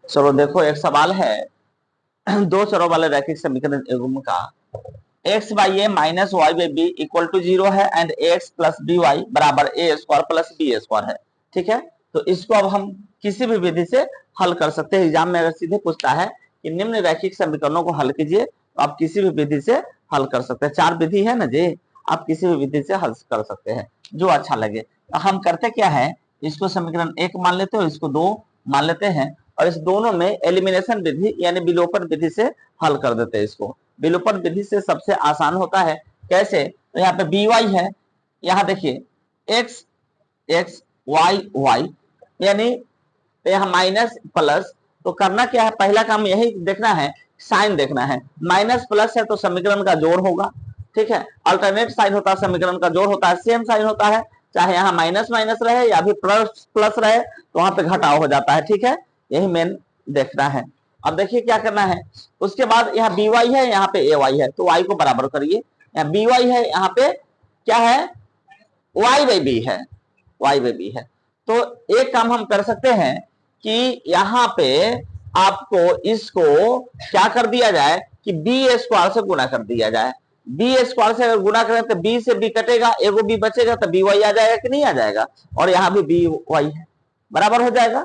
चलो देखो, एक सवाल है दो चरों वाले रैखिक समीकरण युग्म का x by a minus y by b equal to 0 है and x plus b y बराबर a square plus b square है। ठीक है, तो इसको अब हम किसी भी विधि से हल कर सकते हैं। एग्जाम में अगर सीधे पूछता है कि निम्न रैखिक समीकरणों को हल कीजिए, तो आप किसी भी विधि से हल कर सकते हैं। 4 विधि है ना जी, आप किसी भी विधि से हल कर सकते हैं जो अच्छा लगे। तो हम करते क्या है, इसको समीकरण 1 मान लेते हैं, इसको 2 मान लेते हैं, और इस दोनों में एलिमिनेशन विधि यानी विलोपन विधि से हल कर देते हैं। इसको विलोपन विधि से सबसे आसान होता है। कैसे, तो यहाँ पे बी वाई है, यहाँ देखिए एक्स एक्स वाई वाई, यानी यहाँ माइनस प्लस, तो करना क्या है, पहला काम यही देखना है, साइन देखना है। माइनस प्लस है तो समीकरण का जोड़ होगा। ठीक है, अल्टरनेट साइन होता है, समीकरण का जोड़ होता है, सेम साइन होता है, चाहे यहाँ माइनस माइनस रहे या फिर प्लस प्लस रहे तो वहां पे घटाव हो जाता है। ठीक है, यही मेन देखना है। अब देखिए क्या करना है, उसके बाद यहाँ बी वाई है, यहाँ पे ए वाई है, तो वाई को बराबर करिए। यहाँ बी वाई है, यहाँ पे क्या है, वाई बाई बी है, वाई बाई बी है। तो एक काम हम कर सकते हैं कि यहाँ पे आपको इसको क्या कर दिया जाए कि बी स्क्वायर से गुना कर दिया जाए। बी स्क्वायर से अगर गुना करें तो बी से बी कटेगा, एगो बी बचेगा, तो बी वाई आ जाएगा कि नहीं आ जाएगा, और यहाँ भी बी वाई है, बराबर हो जाएगा।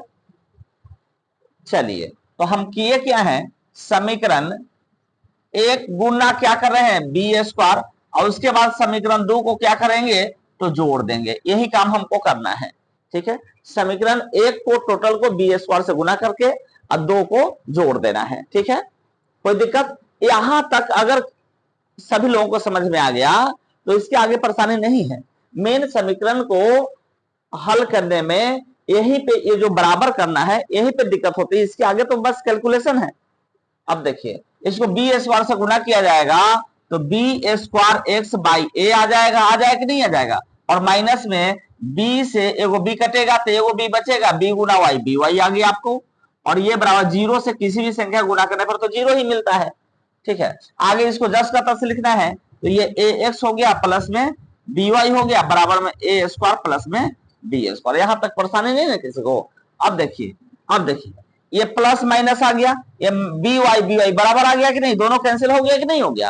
चलिए, तो हम किए क्या है, समीकरण एक गुना क्या कर रहे हैं बी स्क्वायर, और उसके बाद समीकरण 2 को क्या करेंगे, तो जोड़ देंगे। यही काम हमको करना है। ठीक है, समीकरण 1 को टोटल को बी स्क्वायर से गुना करके और 2 को जोड़ देना है। ठीक है, कोई दिक्कत, यहां तक अगर सभी लोगों को समझ में आ गया तो इसके आगे परेशानी नहीं है। मेन समीकरण को हल करने में यही पे ये जो बराबर करना है यही पे दिक्कत होती है, इसके आगे तो बस कैलकुलेशन है। अब देखिए, इसको बी स्क्वायर से गुना किया जाएगा तो बी स्क्वायर एक्स बाई ए आ जाएगा कि नहीं आ जाएगा, और माइनस में बी से एगो बी कटेगा तो एगो बी बचेगा, बी गुना वाई बी वाई आ गया आपको, और ये बराबर 0 से किसी भी संख्या गुना करने पर तो 0 ही मिलता है। ठीक है, आगे इसको जस का तस लिखना है, तो ये ए एक्स हो गया प्लस में बी वाई हो गया बराबर में ए स्क्वायर प्लस में बी स्क्वायर। यहां तक परेशानी नहीं है किसी को। अब देखिए ये प्लस माइनस आ गया, ये बी वाई बराबर आ गया कि नहीं, दोनों कैंसिल हो गया कि नहीं हो गया,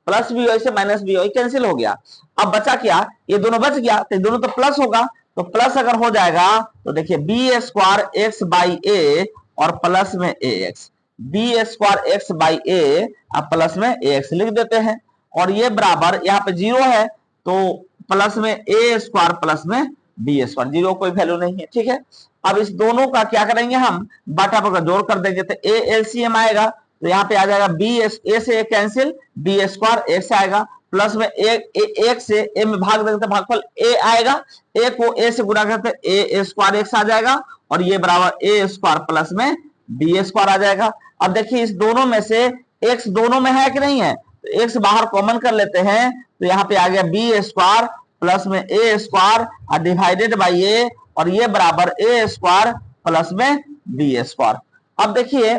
प्लस बी वाई से माइनस बी वाई कैंसिल हो गया। अब बचा क्या, ये दोनों बच गया, तो दोनों तो प्लस होगा, तो प्लस अगर हो जाएगा तो देखिए B square x by A और प्लस में A x, B square x by A अब प्लस में ए एक्स लिख देते हैं, और ये बराबर यहाँ पे 0 है तो प्लस में ए स्क्वायर प्लस में बी स्क्वायर, 0 कोई वैल्यू नहीं है। ठीक है, अब इस दोनों का क्या करेंगे, हम बाटा पर जोड़ कर देंगे, तो ए एलसीएम आएगा, तो यहाँ पे आ जाएगा बी ए से ए कैंसिल, बी स्क्वायर एक्स आएगा, प्लस में एक से ए में भाग देंगे तो भागफल ए आएगा, ए को ए से गुणा करते ए स्क्वायर एक्स आ जाएगा, और ये बराबर ए स्क्वायर प्लस में बी स्क्वायर आ जाएगा। अब देखिए इस दोनों में से एक्स दोनों में है कि नहीं है, तो एक्स बाहर कॉमन कर लेते हैं, तो यहाँ पे आ गया बी स्क्वायर प्लस में ए स्क्वायर डिवाइडेड बाई ए, और ये बराबर ए स्क्वायर प्लस में बी स्क्वायर। अब देखिए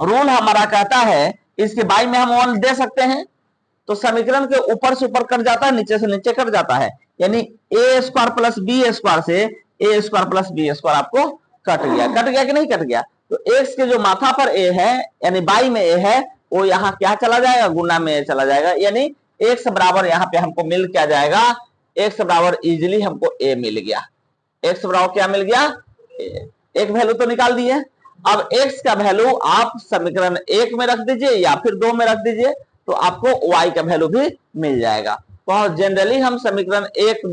रूल हमारा कहता है इसके बाई में हम 1 दे सकते हैं, तो समीकरण के ऊपर से ऊपर कट जाता है, नीचे से नीचे कट जाता है, यानी ए स्क्वायर प्लस बी स्क्वायर से ए स्क्वायर प्लस बी स्क्वायर आपको कट गया कि नहीं कट गया। तो एक्स के जो माथा पर ए है यानी बाई में ए है, वो यहाँ क्या चला जाएगा, गुना में ए चला जाएगा, यानी एक्स बराबर यहाँ पे हमको मिल क्या जाएगा, एक्स बराबर इजिली हमको ए मिल गया। एक्स बराबर क्या मिल गया, एक वैल्यू तो निकाल दिए। अब एक्स का वैल्यू आप समीकरण 1 में रख दीजिए या फिर 2 में रख दीजिए, तो आपको y का वैल्यू भी मिल जाएगा। तो जनरली हम समीकरण 1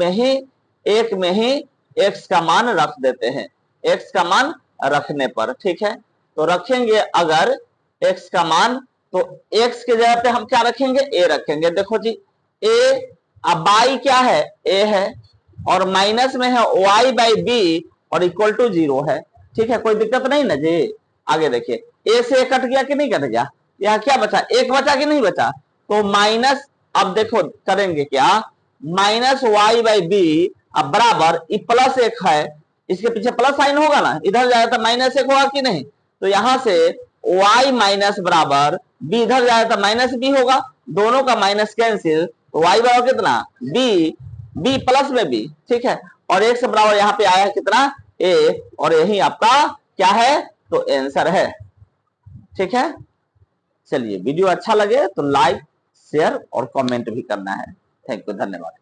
में ही x का मान रख देते हैं, x का मान रखने पर। ठीक है, तो रखेंगे अगर x का मान, तो x के जगह पे हम क्या रखेंगे, a रखेंगे। देखो जी a, अब y क्या है, a है, और माइनस में है y बाई बी और इक्वल टू 0 है। ठीक है, कोई दिक्कत नहीं ना जी। आगे देखिए a से a कट गया कि नहीं कट गया, यहाँ क्या बचा, एक बचा कि नहीं बचा, तो माइनस, अब देखो करेंगे क्या, माइनस वाई बाई बी अब बराबर प्लस 1 है, इसके पीछे प्लस साइन होगा ना, इधर जाए तो माइनस 1 होगा कि नहीं, तो यहां से y माइनस बराबर b, इधर जाए तो माइनस बी होगा, दोनों का माइनस कैंसिल, तो y बराबर कितना b प्लस में b। ठीक है, और एक से बराबर यहाँ पे आया कितना a, और यही आपका क्या है, तो आंसर है। ठीक है, चलिए वीडियो अच्छा लगे तो लाइक शेयर और कमेंट भी करना है। थैंक यू, धन्यवाद।